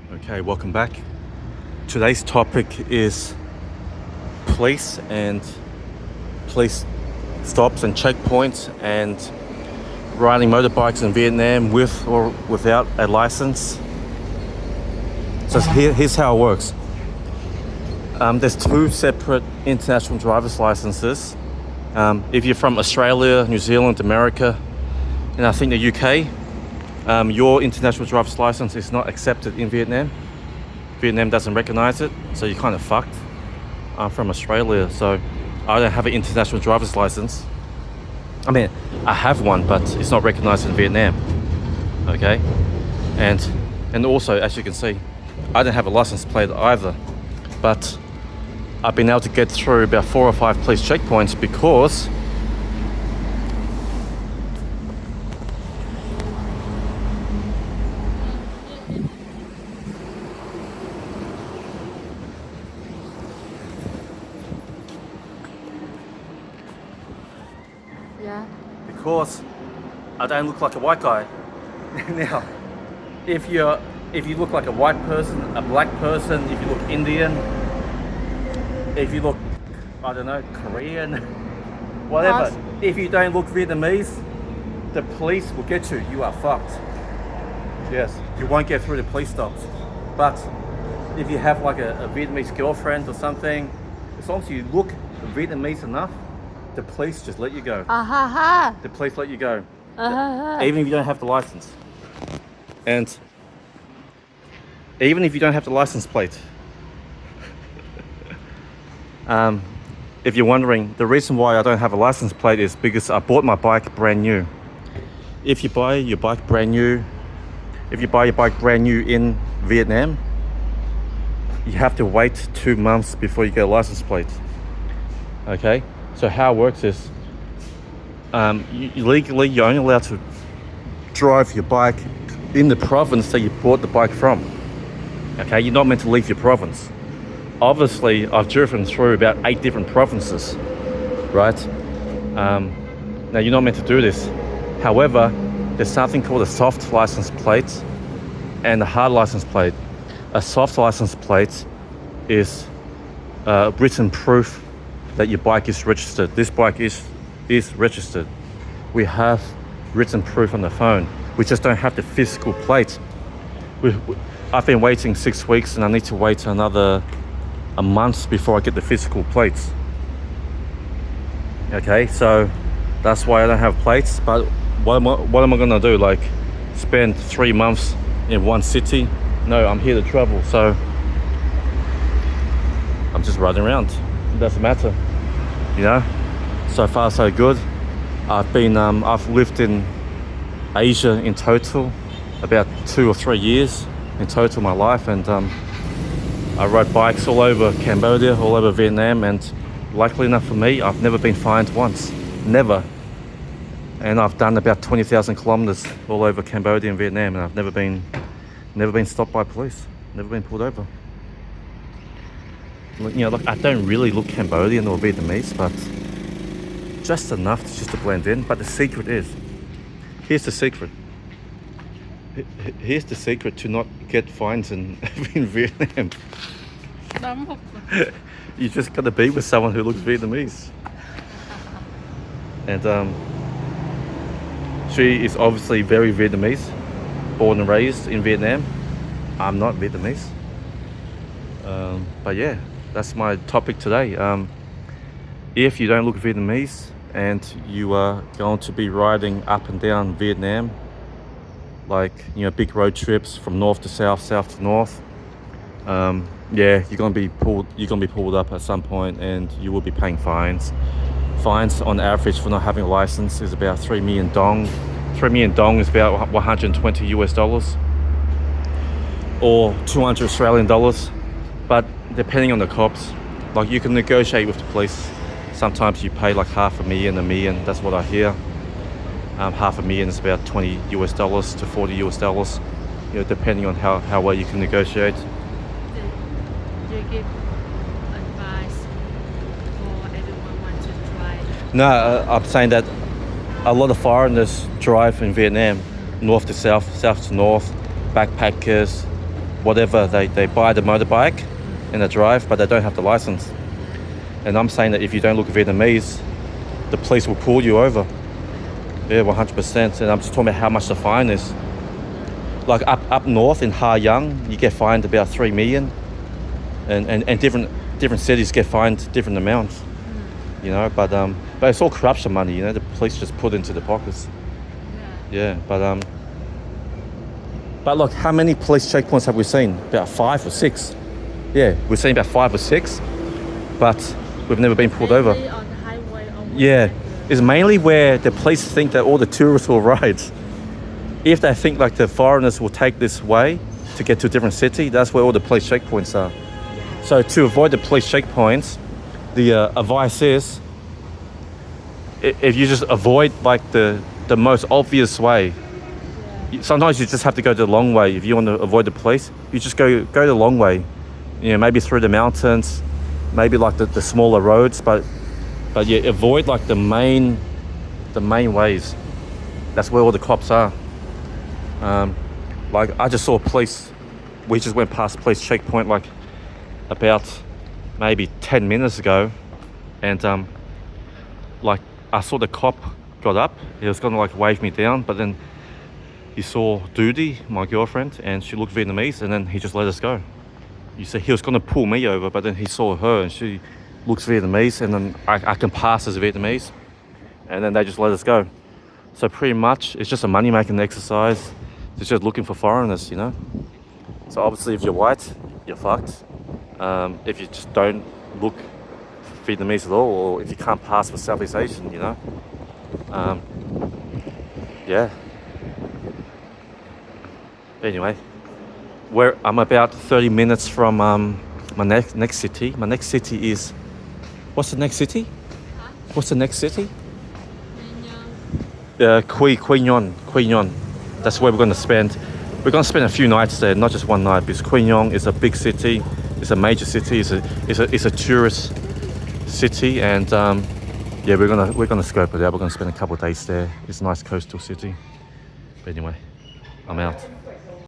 Okay, welcome back. Today's topic is police and police stops and checkpoints and riding motorbikes in Vietnam with or without a license. So here's how it works. There's two separate international driver's licenses. If you're from Australia, New Zealand, America, and I think the UK, your international driver's license is not accepted in Vietnam. Vietnam doesn't recognize it, so you're kind of fucked. I'm from Australia, so I don't have an international driver's license. I mean, I have one, but it's not recognized in Vietnam. Okay, and also, as you can see, I don't have a license plate either. But I've been able to get through about 4 or 5 police checkpoints because I don't look like a white guy. Now, if you look like a white person, a black person, if you look Indian, if you look, I don't know, Korean, whatever, if you don't look Vietnamese, the police will get you. You are fucked. Yes, you won't get through the police stops. But if you have like a Vietnamese girlfriend or something, as long as you look Vietnamese enough, the police just let you go. The police let you go. Even if you don't have the license. And even if you don't have the license plate. If you're wondering, the reason why I don't have a license plate is because I bought my bike brand new. If you buy your bike brand new, in Vietnam, you have to wait 2 months before you get a license plate. Okay? So how it works is, legally you're only allowed to drive your bike in the province that you bought the bike from. Okay, you're not meant to leave your province. Obviously, I've driven through about 8 different provinces, right? Now you're not meant to do this. However, there's something called a soft license plate and a hard license plate. A soft license plate is written proof that your bike is registered. This bike is registered. We have written proof on the phone. We just don't have the physical plate. I've been waiting 6 weeks and I need to wait another a month before I get the physical plates. Okay, so that's why I don't have plates. But what am I gonna do? Like spend 3 months in one city? No, I'm here to travel, so I'm just riding around. It doesn't matter, you know. So far so good. I've lived in Asia in total about 2 or 3 years in total my life, and I rode bikes all over Cambodia, all over Vietnam, and luckily enough for me, I've never been fined once, never. And I've done about 20,000 kilometers all over Cambodia and Vietnam, and I've never been stopped by police, never been pulled over. You know, look, I don't really look Cambodian or Vietnamese, but just enough just to blend in. But the secret is, here's the secret. Here's the secret to not get fines in Vietnam. You just gotta be with someone who looks Vietnamese. And she is obviously very Vietnamese, born and raised in Vietnam. I'm not Vietnamese. But yeah, that's my topic today. If you don't look Vietnamese and you are going to be riding up and down Vietnam, like, you know, big road trips from north to south, south to north, yeah, you're gonna be pulled up at some point, and you will be paying fines. Fines on average for not having a license is about 3 million dong. 3 million dong is about $120 or 200 Australian dollars. But depending on the cops, like, you can negotiate with the police. Sometimes you pay like $500,000, $1 million. That's what I hear. $500,000 is about $20 to $40, you know, depending on how well you can negotiate. Do you give advice for everyone want to try? No, I'm saying that a lot of foreigners drive in Vietnam, north to south, south to north, backpackers, whatever. They buy the motorbike and they drive, but they don't have the license. And I'm saying that if you don't look Vietnamese, the police will pull you over. Yeah, 100%. And I'm just talking about how much the fine is. Like up north in Ha Giang, you get fined about 3 million, and different cities get fined different amounts. You know, but it's all corruption money. You know, the police just put into the pockets. Yeah, but look, how many police checkpoints have we seen? About 5 or 6. Yeah, we've seen about 5 or 6, but we've never been pulled over. Mainly on the highway or Yeah, it's mainly where the police think that all the tourists will ride. If they think like the foreigners will take this way to get to a different city, that's where all the police checkpoints are. So to avoid the police checkpoints, the advice is, if you just avoid like the most obvious way, sometimes you just have to go the long way. If you want to avoid the police, you just go the long way. You know, maybe through the mountains, maybe like the smaller roads, but yeah, avoid like the main ways. That's where all the cops are. Like I just saw police. We just went past police checkpoint like about maybe 10 minutes ago, and like I saw the cop got up. He was gonna like wave me down, but then he saw Doody, my girlfriend, and she looked Vietnamese, and then he just let us go. You see, he was gonna pull me over, but then he saw her and she looks Vietnamese, and then I can pass as Vietnamese, and then they just let us go. So pretty much it's just a money making exercise. It's just looking for foreigners, you know. So obviously if you're white, you're fucked. If you just don't look Vietnamese at all, or if you can't pass for Southeast Asian, you know. Yeah. Anyway, I'm about 30 minutes from my next city. My next city is, what's the next city? Huh? What's the next city? Quy Nhon. Quy Nhon. That's where we're going to spend. We're going to spend a few nights there, not just one night, because Quy Nhon is a big city. It's a major city. It's a tourist city, and yeah, we're gonna scope it out. We're gonna spend a couple of days there. It's a nice coastal city. But anyway, I'm out.